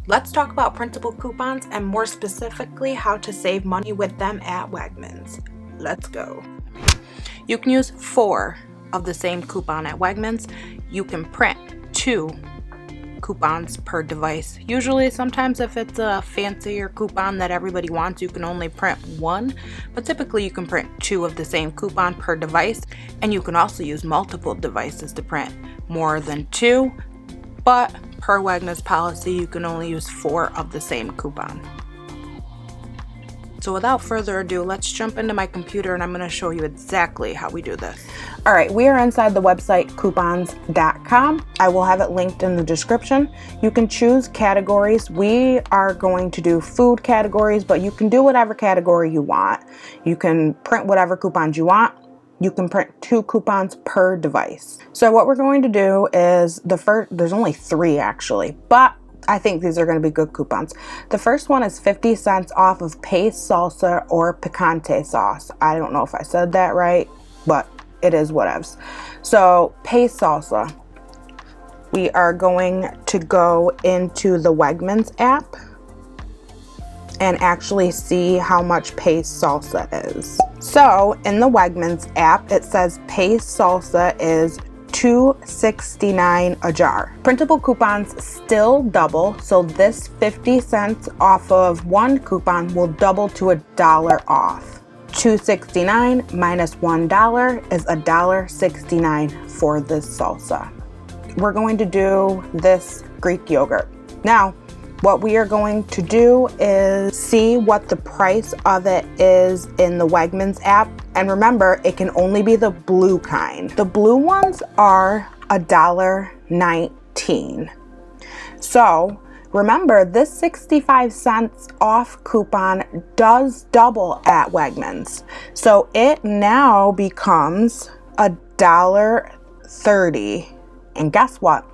Let's talk about printable coupons and more specifically how to save money with them at Wegmans. Let's go. You can use 4 of the same coupon at Wegmans. You can print 2 coupons per device. Usually, sometimes if it's a fancier coupon that everybody wants, you can only print 1, but typically you can print 2 of the same coupon per device, and you can also use multiple devices to print more than 2, but per Wegmans policy, you can only use 4 of the same coupon. So without further ado, let's jump into my computer and I'm going to show you exactly how we do this. All right, we are inside the website coupons.com. I will have it linked in the description. You can choose categories. We are going to do food categories, but you can do whatever category you want. You can print whatever coupons you want. You can print 2 coupons per device. So what we're going to do is there's only 3 actually, but I think these are going to be good coupons. The first one is 50 cents off of paste salsa or picante sauce. I don't know if I said that right, but it is whatevs. So paste salsa, we are going to go into the Wegmans app and actually see how much paste salsa is. So in the Wegmans app, it says paste salsa is $2.69 a jar. Printable coupons still double, so this 50 cents off of 1 coupon will double to $1 off. $2.69 minus $1 is $1.69 for this salsa. We're going to do this Greek yogurt. Now, what we are going to do is see what the price of it is in the Wegmans app. And remember, it can only be the blue kind. The blue ones are $1.19. So remember, this 65 cents off coupon does double at Wegmans. So it now becomes $1.30. And guess what?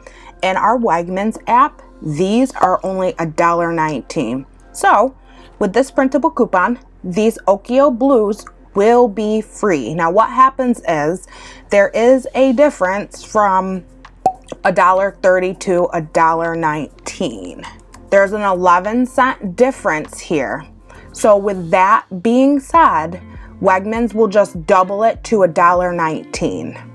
In our Wegmans app, these are only $1.19. So with this printable coupon, these Okio Blues will be free. Now what happens is there is a difference from $1.30 to $1.19. There's an 11-cent difference here. So with that being said, Wegmans will just double it to $1.19.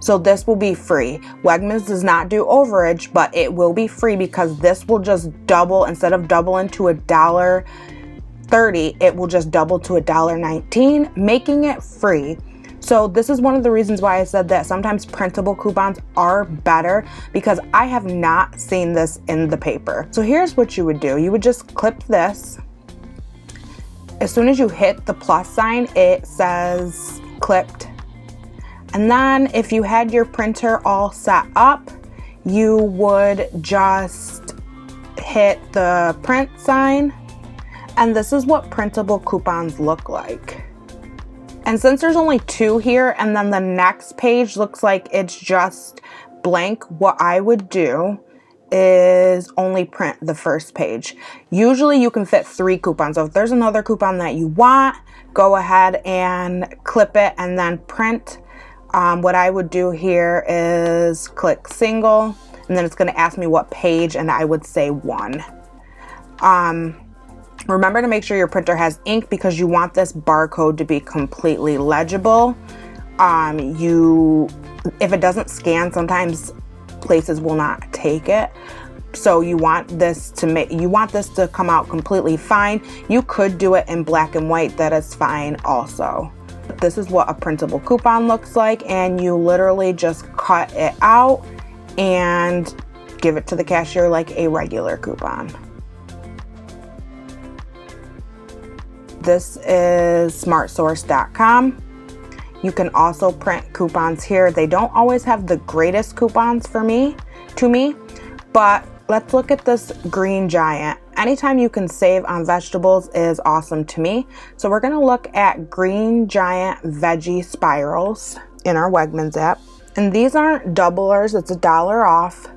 So this will be free. Wegmans does not do overage, but it will be free because this will just double. Instead of doubling to $1.30, it will just double to $1.19, making it free. So this is one of the reasons why I said that sometimes printable coupons are better, because I have not seen this in the paper. So here's what you would do. You would just clip this. As soon as you hit the plus sign, it says clipped. And then if you had your printer all set up, you would just hit the print sign. And this is what printable coupons look like. And since there's only 2 here, and then the next page looks like it's just blank, what I would do is only print the first page. Usually you can fit 3 coupons. So if there's another coupon that you want, go ahead and clip it and then print. What I would do here is click single, and then it's going to ask me what page, and I would say 1. Remember to make sure your printer has ink because you want this barcode to be completely legible. If it doesn't scan, sometimes places will not take it. So you want this to come out completely fine. You could do it in black and white. That is fine also. This is what a printable coupon looks like, and you literally just cut it out and give it to the cashier like a regular coupon. This is smartsource.com. You can also print coupons here. They don't always have the greatest coupons to me, but let's look at this Green Giant. Anytime you can save on vegetables is awesome to me. So we're gonna look at Green Giant Veggie Spirals in our Wegmans app. And these aren't doublers, it's $1 off.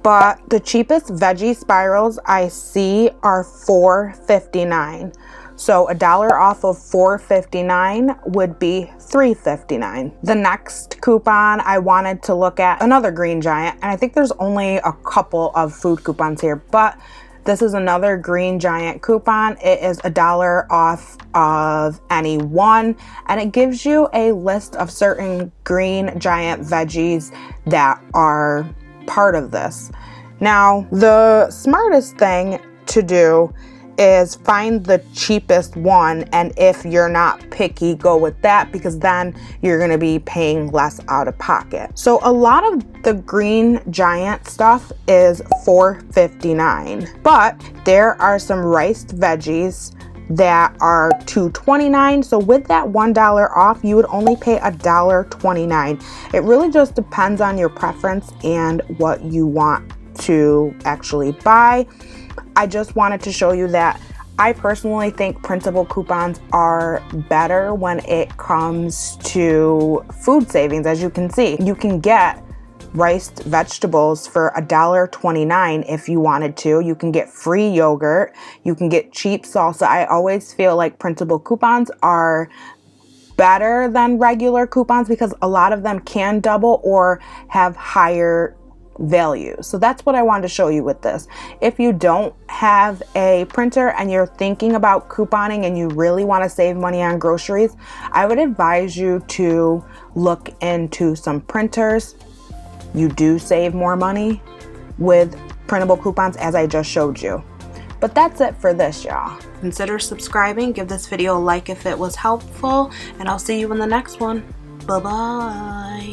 But the cheapest veggie spirals I see are $4.59. So $1 off of $4.59 would be $3.59. The next coupon I wanted to look at, another Green Giant, and I think there's only a couple of food coupons here, but This is another Green Giant coupon. It is $1 off of any one, and it gives you a list of certain Green Giant veggies that are part of this. Now, the smartest thing to do is find the cheapest one, and if you're not picky, go with that, because then you're going to be paying less out of pocket. So a lot of the Green Giant stuff is $4.59, but there are some riced veggies that are $2.29. So with that $1 off, you would only pay $1.29. It really just depends on your preference and what you want to actually buy. I just wanted to show you that I personally think printable coupons are better when it comes to food savings. As you can see, you can get riced vegetables for $1.29 if you wanted to. You can get free yogurt. You can get cheap salsa. I always feel like printable coupons are better than regular coupons because a lot of them can double or have higher value. So that's what I wanted to show you with this. If you don't have a printer and you're thinking about couponing and you really want to save money on groceries, I would advise you to look into some printers. You do save more money with printable coupons, as I just showed you. But that's it for this, y'all. Consider subscribing, give this video a like if it was helpful, and I'll see you in the next one. Bye-bye.